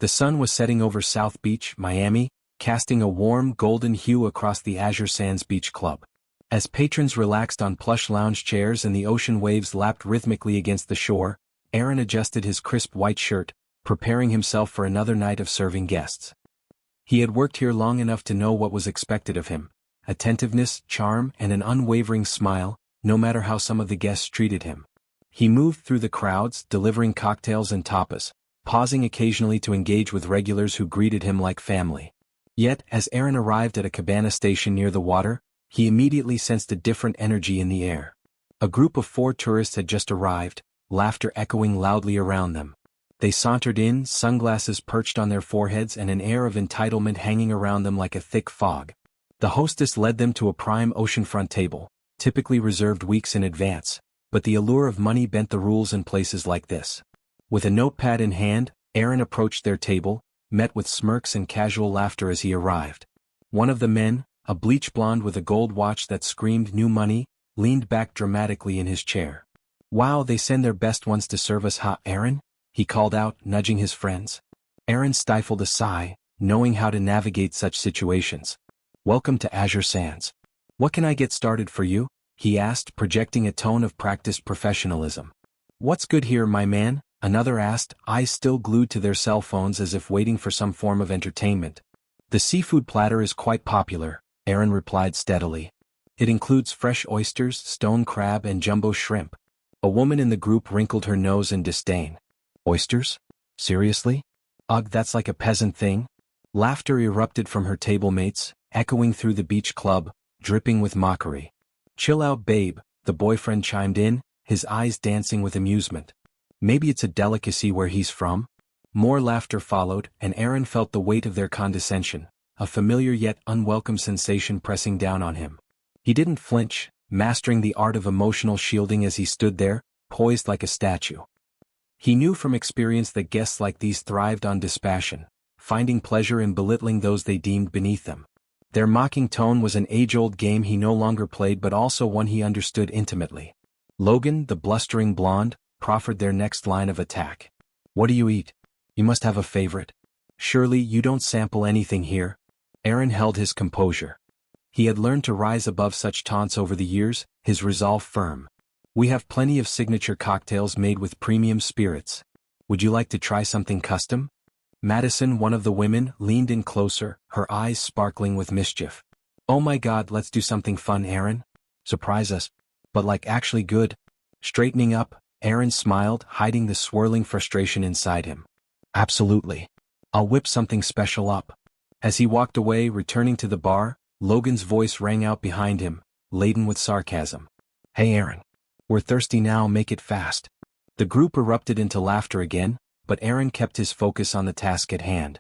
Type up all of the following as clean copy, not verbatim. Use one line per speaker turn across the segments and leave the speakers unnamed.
The sun was setting over South Beach, Miami, casting a warm golden hue across the Azure Sands Beach Club. As patrons relaxed on plush lounge chairs and the ocean waves lapped rhythmically against the shore, Aaron adjusted his crisp white shirt, preparing himself for another night of serving guests. He had worked here long enough to know what was expected of him: attentiveness, charm, and an unwavering smile, no matter how some of the guests treated him. He moved through the crowds, delivering cocktails and tapas, pausing occasionally to engage with regulars who greeted him like family. Yet, as Aaron arrived at a cabana station near the water, he immediately sensed a different energy in the air. A group of 4 tourists had just arrived, laughter echoing loudly around them. They sauntered in, sunglasses perched on their foreheads and an air of entitlement hanging around them like a thick fog. The hostess led them to a prime oceanfront table, typically reserved weeks in advance, but the allure of money bent the rules in places like this. With a notepad in hand, Aaron approached their table, met with smirks and casual laughter as he arrived. One of the men, a bleach blonde with a gold watch that screamed new money, leaned back dramatically in his chair. "Wow, they send their best ones to serve us hot, Aaron?" he called out, nudging his friends. Aaron stifled a sigh, knowing how to navigate such situations. "Welcome to Azure Sands. What can I get started for you?" he asked, projecting a tone of practiced professionalism. "What's good here, my man?" another asked, eyes still glued to their cell phones as if waiting for some form of entertainment. "The seafood platter is quite popular," Aaron replied steadily. "It includes fresh oysters, stone crab, and jumbo shrimp." A woman in the group wrinkled her nose in disdain. "Oysters? Seriously? Ugh, that's like a peasant thing." Laughter erupted from her table mates, echoing through the beach club, dripping with mockery. "Chill out, babe," the boyfriend chimed in, his eyes dancing with amusement. "Maybe it's a delicacy where he's from?" More laughter followed, and Aaron felt the weight of their condescension, a familiar yet unwelcome sensation pressing down on him. He didn't flinch, mastering the art of emotional shielding as he stood there, poised like a statue. He knew from experience that guests like these thrived on dispassion, finding pleasure in belittling those they deemed beneath them. Their mocking tone was an age-old game he no longer played, but also one he understood intimately. Logan, the blustering blonde, proffered their next line of attack. "What do you eat? You must have a favorite. Surely you don't sample anything here?" Aaron held his composure. He had learned to rise above such taunts over the years, his resolve firm. "We have plenty of signature cocktails made with premium spirits. Would you like to try something custom?" Madison, one of the women, leaned in closer, her eyes sparkling with mischief. "Oh my God, let's do something fun, Aaron. Surprise us. But like actually good." Straightening up, Aaron smiled, hiding the swirling frustration inside him. "Absolutely. I'll whip something special up." As he walked away, returning to the bar, Logan's voice rang out behind him, laden with sarcasm. "Hey Aaron. We're thirsty now, make it fast." The group erupted into laughter again, but Aaron kept his focus on the task at hand.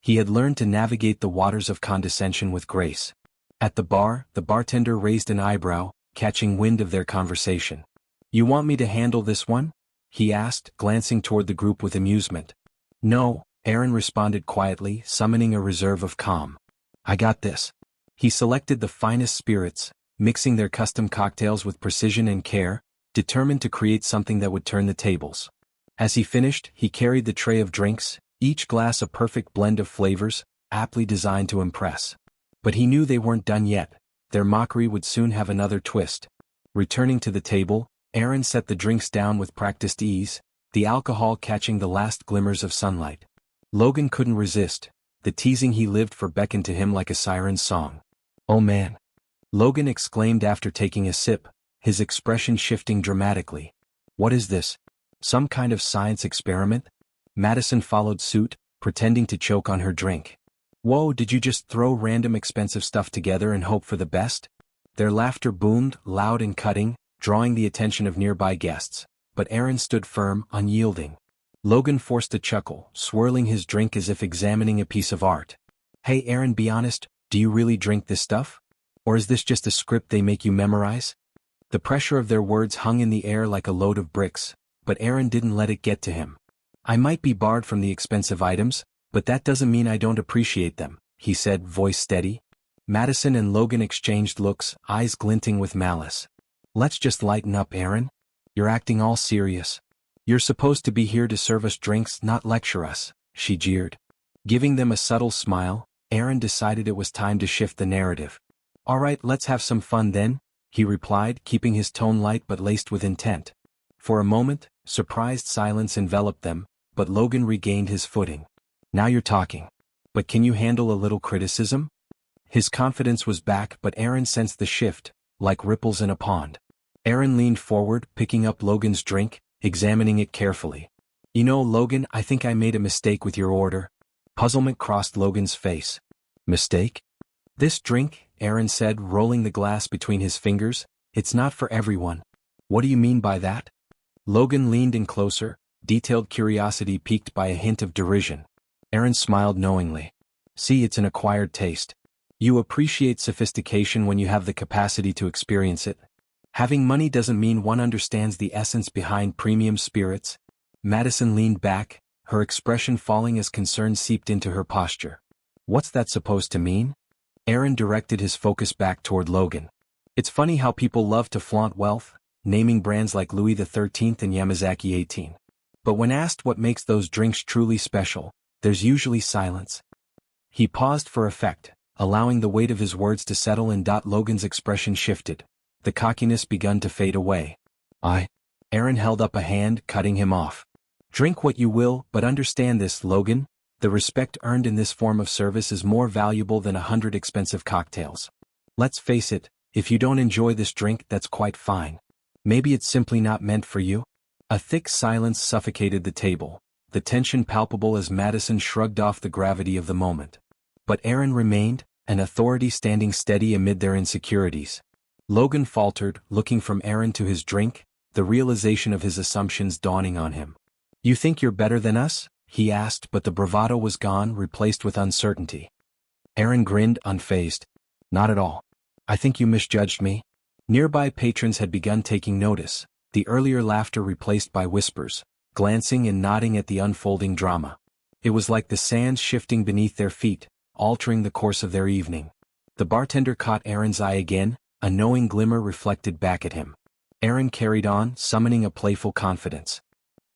He had learned to navigate the waters of condescension with grace. At the bar, the bartender raised an eyebrow, catching wind of their conversation. "You want me to handle this one?" he asked, glancing toward the group with amusement. "No," Aaron responded quietly, summoning a reserve of calm. "I got this." He selected the finest spirits, mixing their custom cocktails with precision and care, determined to create something that would turn the tables. As he finished, he carried the tray of drinks, each glass a perfect blend of flavors, aptly designed to impress. But he knew they weren't done yet. Their mockery would soon have another twist. Returning to the table, Aaron set the drinks down with practiced ease, the alcohol catching the last glimmers of sunlight. Logan couldn't resist. The teasing he lived for beckoned to him like a siren's song. "Oh man," Logan exclaimed after taking a sip, his expression shifting dramatically. "What is this? Some kind of science experiment?" Madison followed suit, pretending to choke on her drink. "Whoa, did you just throw random expensive stuff together and hope for the best?" Their laughter boomed, loud and cutting, drawing the attention of nearby guests, but Aaron stood firm, unyielding. Logan forced a chuckle, swirling his drink as if examining a piece of art. "Hey Aaron, be honest, do you really drink this stuff? Or is this just a script they make you memorize?" The pressure of their words hung in the air like a load of bricks, but Aaron didn't let it get to him. "I might be barred from the expensive items, but that doesn't mean I don't appreciate them," he said, voice steady. Madison and Logan exchanged looks, eyes glinting with malice. "Let's just lighten up, Aaron. You're acting all serious. You're supposed to be here to serve us drinks, not lecture us," she jeered. Giving them a subtle smile, Aaron decided it was time to shift the narrative. All right, let's have some fun then, he replied, keeping his tone light but laced with intent. For a moment, surprised silence enveloped them, but Logan regained his footing. Now you're talking. But can you handle a little criticism? His confidence was back, but Aaron sensed the shift, like ripples in a pond. Aaron leaned forward, picking up Logan's drink, examining it carefully. You know, Logan, I think I made a mistake with your order. Puzzlement crossed Logan's face. Mistake? This drink, Aaron said, rolling the glass between his fingers, it's not for everyone. What do you mean by that? Logan leaned in closer, detailed curiosity piqued by a hint of derision. Aaron smiled knowingly. See, it's an acquired taste. You appreciate sophistication when you have the capacity to experience it. Having money doesn't mean one understands the essence behind premium spirits. Madison leaned back, her expression falling as concern seeped into her posture. What's that supposed to mean? Aaron directed his focus back toward Logan. It's funny how people love to flaunt wealth, naming brands like Louis XIII and Yamazaki 18. But when asked what makes those drinks truly special, there's usually silence. He paused for effect, allowing the weight of his words to settle in. Logan's expression shifted. The cockiness begun to fade away. Aaron held up a hand, cutting him off. Drink what you will, but understand this, Logan. The respect earned in this form of service is more valuable than 100 expensive cocktails. Let's face it, if you don't enjoy this drink, that's quite fine. Maybe it's simply not meant for you. A thick silence suffocated the table, the tension palpable as Madison shrugged off the gravity of the moment. But Aaron remained, an authority standing steady amid their insecurities. Logan faltered, looking from Aaron to his drink, the realization of his assumptions dawning on him. You think you're better than us? He asked, but the bravado was gone, replaced with uncertainty. Aaron grinned, unfazed. Not at all. I think you misjudged me. Nearby patrons had begun taking notice, the earlier laughter replaced by whispers, glancing and nodding at the unfolding drama. It was like the sands shifting beneath their feet, altering the course of their evening. The bartender caught Aaron's eye again, a knowing glimmer reflected back at him. Aaron carried on, summoning a playful confidence.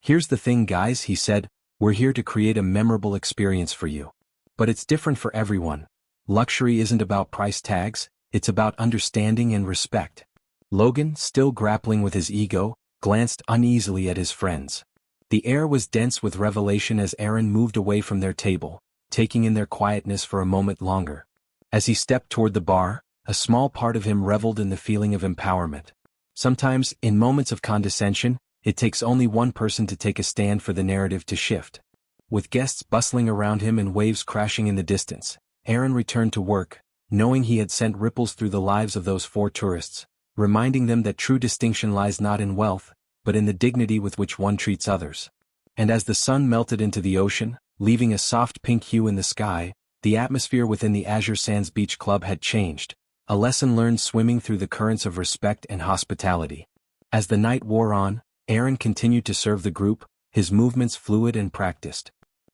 Here's the thing, guys, he said, we're here to create a memorable experience for you. But it's different for everyone. Luxury isn't about price tags, it's about understanding and respect. Logan, still grappling with his ego, glanced uneasily at his friends. The air was dense with revelation as Aaron moved away from their table, taking in their quietness for a moment longer. As he stepped toward the bar, a small part of him reveled in the feeling of empowerment. Sometimes, in moments of condescension, it takes only one person to take a stand for the narrative to shift. With guests bustling around him and waves crashing in the distance, Aaron returned to work, knowing he had sent ripples through the lives of those 4 tourists, reminding them that true distinction lies not in wealth, but in the dignity with which one treats others. And as the sun melted into the ocean, leaving a soft pink hue in the sky, the atmosphere within the Azure Sands Beach Club had changed, a lesson learned swimming through the currents of respect and hospitality. As the night wore on, Aaron continued to serve the group, his movements fluid and practiced.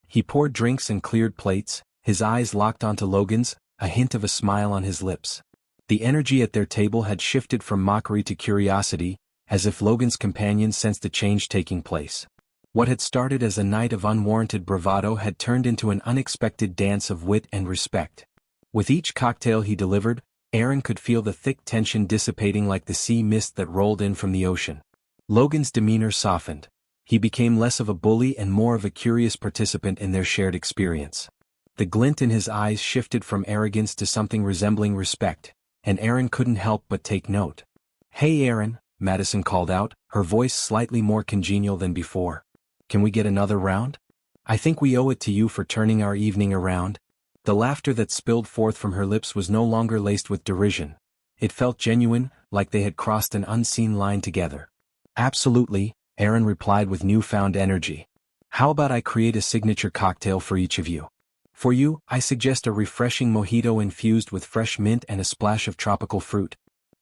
He poured drinks and cleared plates, his eyes locked onto Logan's, a hint of a smile on his lips. The energy at their table had shifted from mockery to curiosity, as if Logan's companions sensed a change taking place. What had started as a night of unwarranted bravado had turned into an unexpected dance of wit and respect. With each cocktail he delivered, Aaron could feel the thick tension dissipating like the sea mist that rolled in from the ocean. Logan's demeanor softened. He became less of a bully and more of a curious participant in their shared experience. The glint in his eyes shifted from arrogance to something resembling respect, and Aaron couldn't help but take note. "Hey Aaron," Madison called out, her voice slightly more congenial than before. "Can we get another round? I think we owe it to you for turning our evening around." The laughter that spilled forth from her lips was no longer laced with derision. It felt genuine, like they had crossed an unseen line together. "Absolutely," Aaron replied with newfound energy. "How about I create a signature cocktail for each of you? For you, I suggest a refreshing mojito infused with fresh mint and a splash of tropical fruit."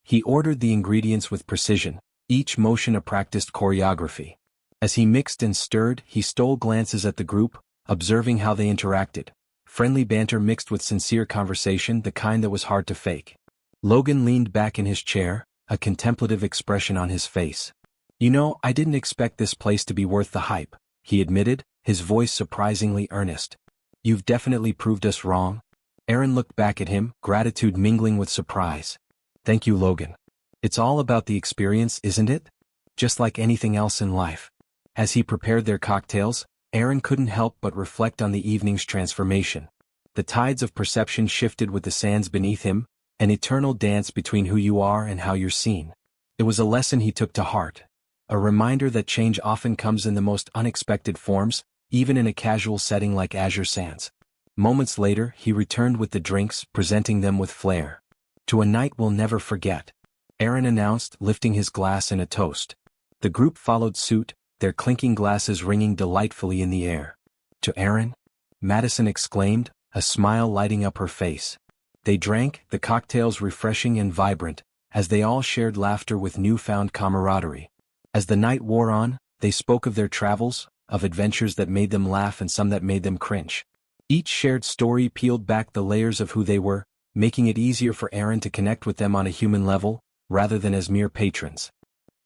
He ordered the ingredients with precision, each motion a practiced choreography. As he mixed and stirred, he stole glances at the group, observing how they interacted. Friendly banter mixed with sincere conversation, the kind that was hard to fake. Logan leaned back in his chair, a contemplative expression on his face. "You know, I didn't expect this place to be worth the hype," he admitted, his voice surprisingly earnest. "You've definitely proved us wrong." Aaron looked back at him, gratitude mingling with surprise. "Thank you, Logan. It's all about the experience, isn't it? Just like anything else in life." As he prepared their cocktails, Aaron couldn't help but reflect on the evening's transformation. The tides of perception shifted with the sands beneath him, an eternal dance between who you are and how you're seen. It was a lesson he took to heart, a reminder that change often comes in the most unexpected forms, even in a casual setting like Azure Sands. Moments later, he returned with the drinks, presenting them with flair. "To a night we'll never forget," Aaron announced, lifting his glass in a toast. The group followed suit, their clinking glasses ringing delightfully in the air. "To Aaron?" Madison exclaimed, a smile lighting up her face. They drank, the cocktails refreshing and vibrant, as they all shared laughter with newfound camaraderie. As the night wore on, they spoke of their travels, of adventures that made them laugh and some that made them cringe. Each shared story peeled back the layers of who they were, making it easier for Aaron to connect with them on a human level, rather than as mere patrons.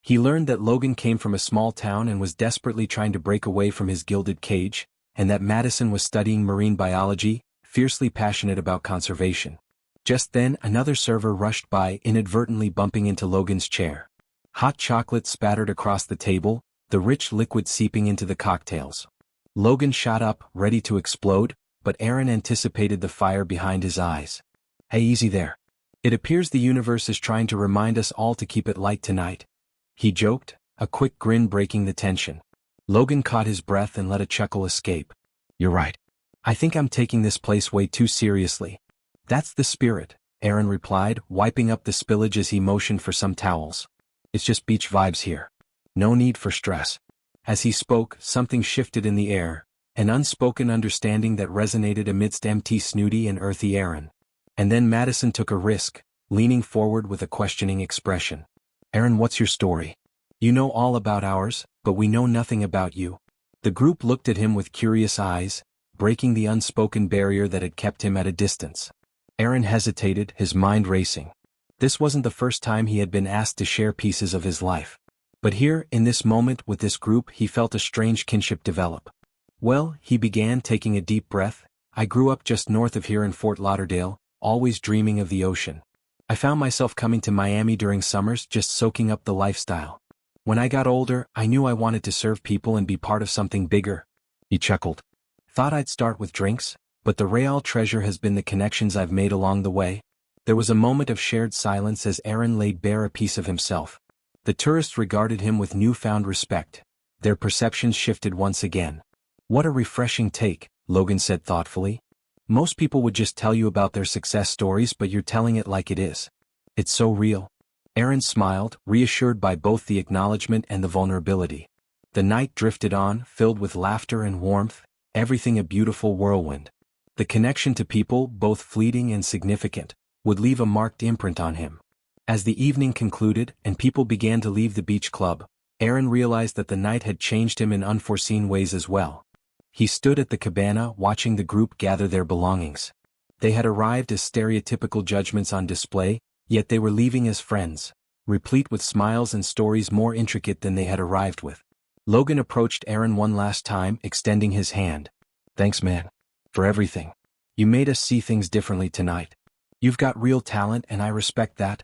He learned that Logan came from a small town and was desperately trying to break away from his gilded cage, and that Madison was studying marine biology, fiercely passionate about conservation. Just then, another server rushed by, inadvertently bumping into Logan's chair. Hot chocolate spattered across the table, the rich liquid seeping into the cocktails. Logan shot up, ready to explode, but Aaron anticipated the fire behind his eyes. "Hey, easy there. It appears the universe is trying to remind us all to keep it light tonight," he joked, a quick grin breaking the tension. Logan caught his breath and let a chuckle escape. "You're right. I think I'm taking this place way too seriously." "That's the spirit," Aaron replied, wiping up the spillage as he motioned for some towels. "It's just beach vibes here. No need for stress." As he spoke, something shifted in the air, an unspoken understanding that resonated amidst empty, snooty and earthy Aaron. And then Madison took a risk, leaning forward with a questioning expression. "Aaron, what's your story? You know all about ours, but we know nothing about you." The group looked at him with curious eyes, breaking the unspoken barrier that had kept him at a distance. Aaron hesitated, his mind racing. This wasn't the first time he had been asked to share pieces of his life. But here, in this moment with this group, he felt a strange kinship develop. "Well," he began, taking a deep breath, "I grew up just north of here in Fort Lauderdale, always dreaming of the ocean. I found myself coming to Miami during summers, just soaking up the lifestyle. When I got older, I knew I wanted to serve people and be part of something bigger." He chuckled. "Thought I'd start with drinks, but the real treasure has been the connections I've made along the way." There was a moment of shared silence as Aaron laid bare a piece of himself. The tourists regarded him with newfound respect. Their perceptions shifted once again. "What a refreshing take," Logan said thoughtfully. "Most people would just tell you about their success stories, but you're telling it like it is. It's so real." Aaron smiled, reassured by both the acknowledgement and the vulnerability. The night drifted on, filled with laughter and warmth, everything a beautiful whirlwind. The connection to people, both fleeting and significant, would leave a marked imprint on him. As the evening concluded and people began to leave the beach club, Aaron realized that the night had changed him in unforeseen ways as well. He stood at the cabana watching the group gather their belongings. They had arrived as stereotypical judgments on display, yet they were leaving as friends, replete with smiles and stories more intricate than they had arrived with. Logan approached Aaron one last time, extending his hand. "Thanks, man. For everything. You made us see things differently tonight. You've got real talent and I respect that."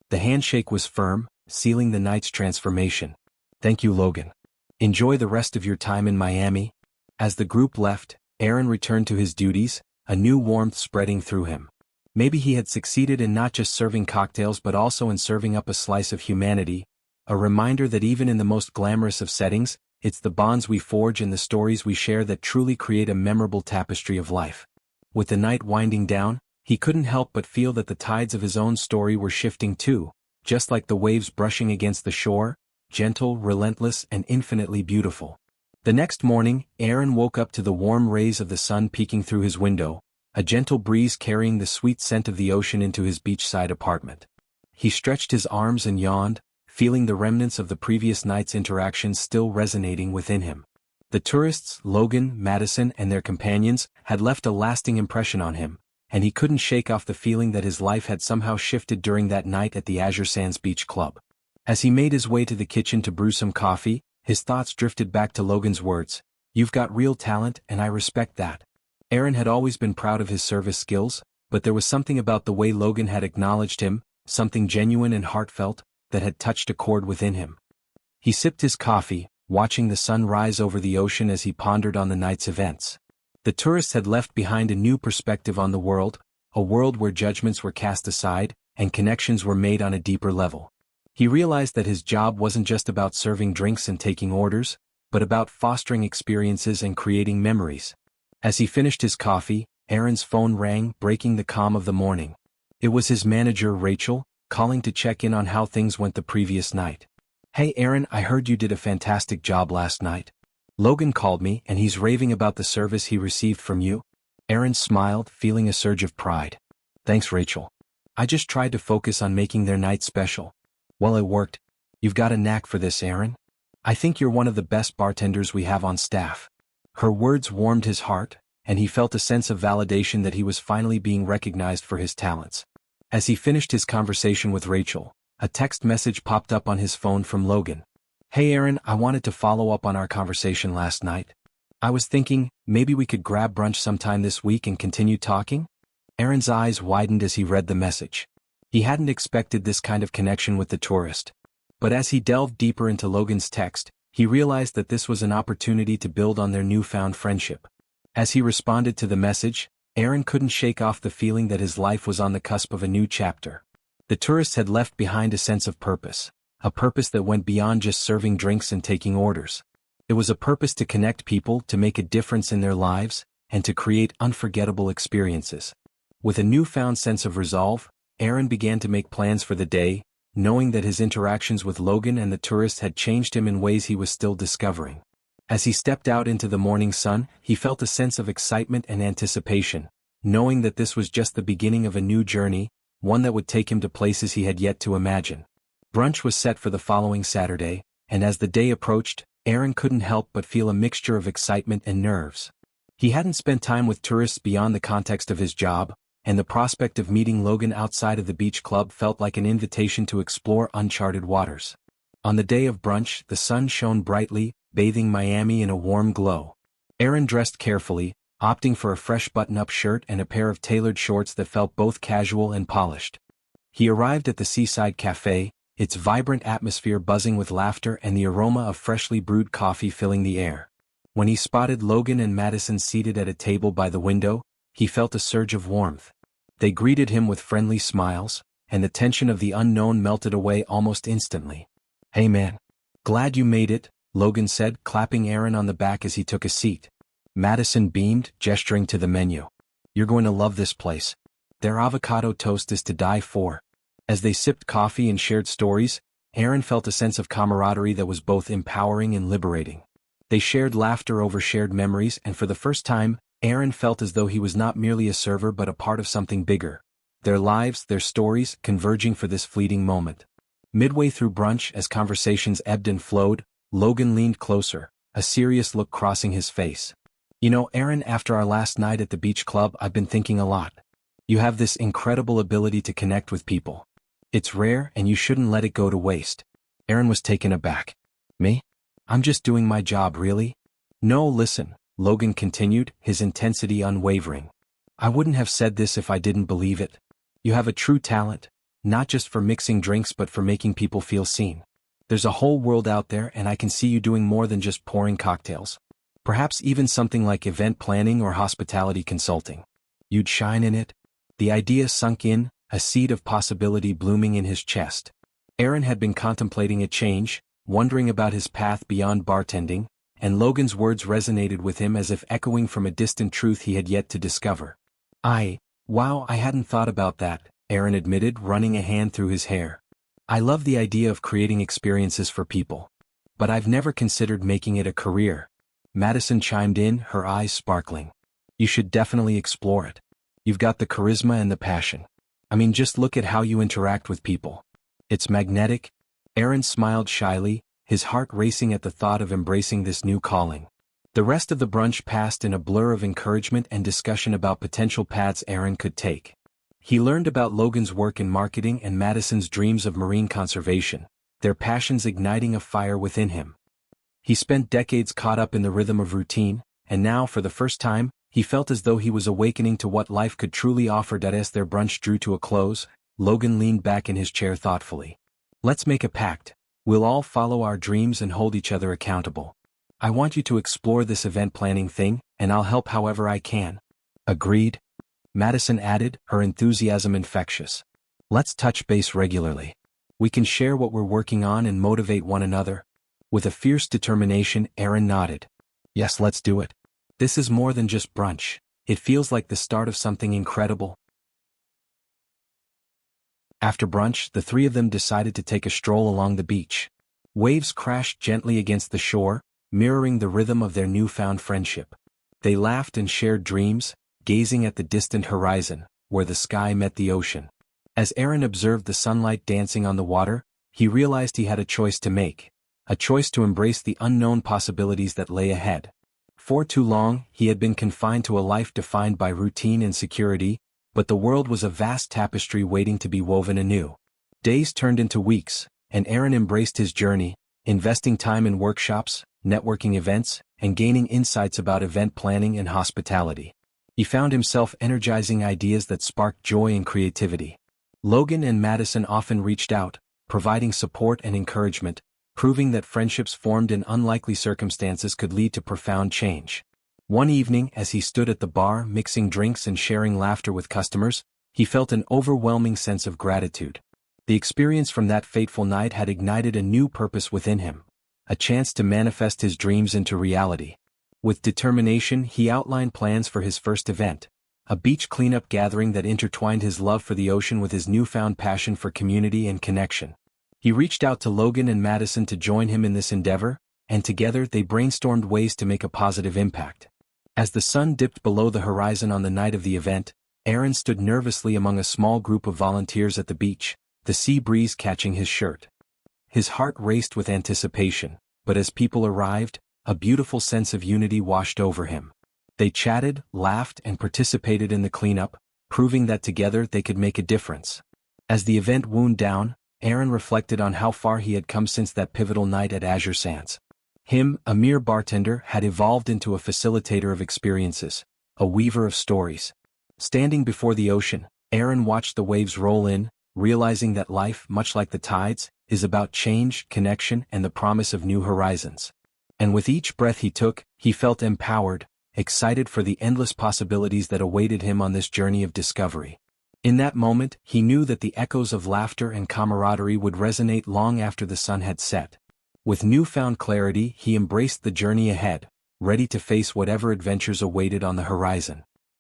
The handshake was firm, sealing the night's transformation. "Thank you, Logan. Enjoy the rest of your time in Miami." As the group left, Aaron returned to his duties, a new warmth spreading through him. Maybe he had succeeded in not just serving cocktails but also in serving up a slice of humanity, a reminder that even in the most glamorous of settings, it's the bonds we forge and the stories we share that truly create a memorable tapestry of life. With the night winding down, he couldn't help but feel that the tides of his own story were shifting too, just like the waves brushing against the shore, gentle, relentless, and infinitely beautiful. The next morning, Aaron woke up to the warm rays of the sun peeking through his window, a gentle breeze carrying the sweet scent of the ocean into his beachside apartment. He stretched his arms and yawned, feeling the remnants of the previous night's interactions still resonating within him. The tourists, Logan, Madison, and their companions, had left a lasting impression on him, and he couldn't shake off the feeling that his life had somehow shifted during that night at the Azure Sands Beach Club. As he made his way to the kitchen to brew some coffee, his thoughts drifted back to Logan's words, "You've got real talent and I respect that." Aaron had always been proud of his service skills, but there was something about the way Logan had acknowledged him, something genuine and heartfelt, that had touched a chord within him. He sipped his coffee, watching the sun rise over the ocean as he pondered on the night's events. The tourists had left behind a new perspective on the world, a world where judgments were cast aside, and connections were made on a deeper level. He realized that his job wasn't just about serving drinks and taking orders, but about fostering experiences and creating memories. As he finished his coffee, Aaron's phone rang, breaking the calm of the morning. It was his manager, Rachel, calling to check in on how things went the previous night. "Hey Aaron, I heard you did a fantastic job last night. Logan called me and he's raving about the service he received from you." Aaron smiled, feeling a surge of pride. "Thanks, Rachel. I just tried to focus on making their night special." "Well, it worked. You've got a knack for this, Aaron. I think you're one of the best bartenders we have on staff." Her words warmed his heart, and he felt a sense of validation that he was finally being recognized for his talents. As he finished his conversation with Rachel, a text message popped up on his phone from Logan. "Hey Aaron, I wanted to follow up on our conversation last night. I was thinking, maybe we could grab brunch sometime this week and continue talking?" Aaron's eyes widened as he read the message. He hadn't expected this kind of connection with the tourist. But as he delved deeper into Logan's text, he realized that this was an opportunity to build on their newfound friendship. As he responded to the message, Aaron couldn't shake off the feeling that his life was on the cusp of a new chapter. The tourist had left behind a sense of purpose, a purpose that went beyond just serving drinks and taking orders. It was a purpose to connect people, to make a difference in their lives, and to create unforgettable experiences. With a newfound sense of resolve, Aaron began to make plans for the day, knowing that his interactions with Logan and the tourist had changed him in ways he was still discovering. As he stepped out into the morning sun, he felt a sense of excitement and anticipation, knowing that this was just the beginning of a new journey, one that would take him to places he had yet to imagine. Brunch was set for the following Saturday, and as the day approached, Aaron couldn't help but feel a mixture of excitement and nerves. He hadn't spent time with tourists beyond the context of his job, and the prospect of meeting Logan outside of the beach club felt like an invitation to explore uncharted waters. On the day of brunch, the sun shone brightly, bathing Miami in a warm glow. Aaron dressed carefully, opting for a fresh button-up shirt and a pair of tailored shorts that felt both casual and polished. He arrived at the Seaside Cafe, its vibrant atmosphere buzzing with laughter and the aroma of freshly brewed coffee filling the air. When he spotted Logan and Madison seated at a table by the window, he felt a surge of warmth. They greeted him with friendly smiles, and the tension of the unknown melted away almost instantly. "Hey man. Glad you made it," Logan said, clapping Aaron on the back as he took a seat. Madison beamed, gesturing to the menu. "You're going to love this place. Their avocado toast is to die for." As they sipped coffee and shared stories, Aaron felt a sense of camaraderie that was both empowering and liberating. They shared laughter over shared memories, and for the first time, Aaron felt as though he was not merely a server but a part of something bigger. Their lives, their stories, converging for this fleeting moment. Midway through brunch, as conversations ebbed and flowed, Logan leaned closer, a serious look crossing his face. "You know, Aaron, after our last night at the beach club, I've been thinking a lot. You have this incredible ability to connect with people. It's rare and you shouldn't let it go to waste." Aaron was taken aback. "Me? I'm just doing my job, really?" "No, listen," Logan continued, his intensity unwavering. "I wouldn't have said this if I didn't believe it. You have a true talent, not just for mixing drinks but for making people feel seen. There's a whole world out there and I can see you doing more than just pouring cocktails. Perhaps even something like event planning or hospitality consulting. You'd shine in it." The idea sunk in, a seed of possibility blooming in his chest. Aaron had been contemplating a change, wondering about his path beyond bartending, and Logan's words resonated with him as if echoing from a distant truth he had yet to discover. Wow, I hadn't thought about that," Aaron admitted, running a hand through his hair. "I love the idea of creating experiences for people. But I've never considered making it a career." Madison chimed in, her eyes sparkling. "You should definitely explore it. You've got the charisma and the passion. I mean, just look at how you interact with people. It's magnetic." Aaron smiled shyly, his heart racing at the thought of embracing this new calling. The rest of the brunch passed in a blur of encouragement and discussion about potential paths Aaron could take. He learned about Logan's work in marketing and Madison's dreams of marine conservation, their passions igniting a fire within him. He spent decades caught up in the rhythm of routine, and now for the first time, he felt as though he was awakening to what life could truly offer. As their brunch drew to a close, Logan leaned back in his chair thoughtfully. "Let's make a pact. We'll all follow our dreams and hold each other accountable. I want you to explore this event planning thing, and I'll help however I can." "Agreed," Madison added, her enthusiasm infectious. "Let's touch base regularly. We can share what we're working on and motivate one another." With a fierce determination, Aaron nodded. "Yes, let's do it. This is more than just brunch. It feels like the start of something incredible." After brunch, the three of them decided to take a stroll along the beach. Waves crashed gently against the shore, mirroring the rhythm of their newfound friendship. They laughed and shared dreams, gazing at the distant horizon, where the sky met the ocean. As Aaron observed the sunlight dancing on the water, he realized he had a choice to make. A choice to embrace the unknown possibilities that lay ahead. For too long, he had been confined to a life defined by routine and security, but the world was a vast tapestry waiting to be woven anew. Days turned into weeks, and Aaron embraced his journey, investing time in workshops, networking events, and gaining insights about event planning and hospitality. He found himself energizing ideas that sparked joy and creativity. Logan and Madison often reached out, providing support and encouragement, proving that friendships formed in unlikely circumstances could lead to profound change. One evening, as he stood at the bar mixing drinks and sharing laughter with customers, he felt an overwhelming sense of gratitude. The experience from that fateful night had ignited a new purpose within him, a chance to manifest his dreams into reality. With determination, he outlined plans for his first event, a beach cleanup gathering that intertwined his love for the ocean with his newfound passion for community and connection. He reached out to Logan and Madison to join him in this endeavor, and together they brainstormed ways to make a positive impact. As the sun dipped below the horizon on the night of the event, Aaron stood nervously among a small group of volunteers at the beach, the sea breeze catching his shirt. His heart raced with anticipation, but as people arrived, a beautiful sense of unity washed over him. They chatted, laughed, and participated in the cleanup, proving that together they could make a difference. As the event wound down, Aaron reflected on how far he had come since that pivotal night at Azure Sands. Him, a mere bartender, had evolved into a facilitator of experiences, a weaver of stories. Standing before the ocean, Aaron watched the waves roll in, realizing that life, much like the tides, is about change, connection, and the promise of new horizons. And with each breath he took, he felt empowered, excited for the endless possibilities that awaited him on this journey of discovery. In that moment, he knew that the echoes of laughter and camaraderie would resonate long after the sun had set. With newfound clarity, he embraced the journey ahead, ready to face whatever adventures awaited on the horizon.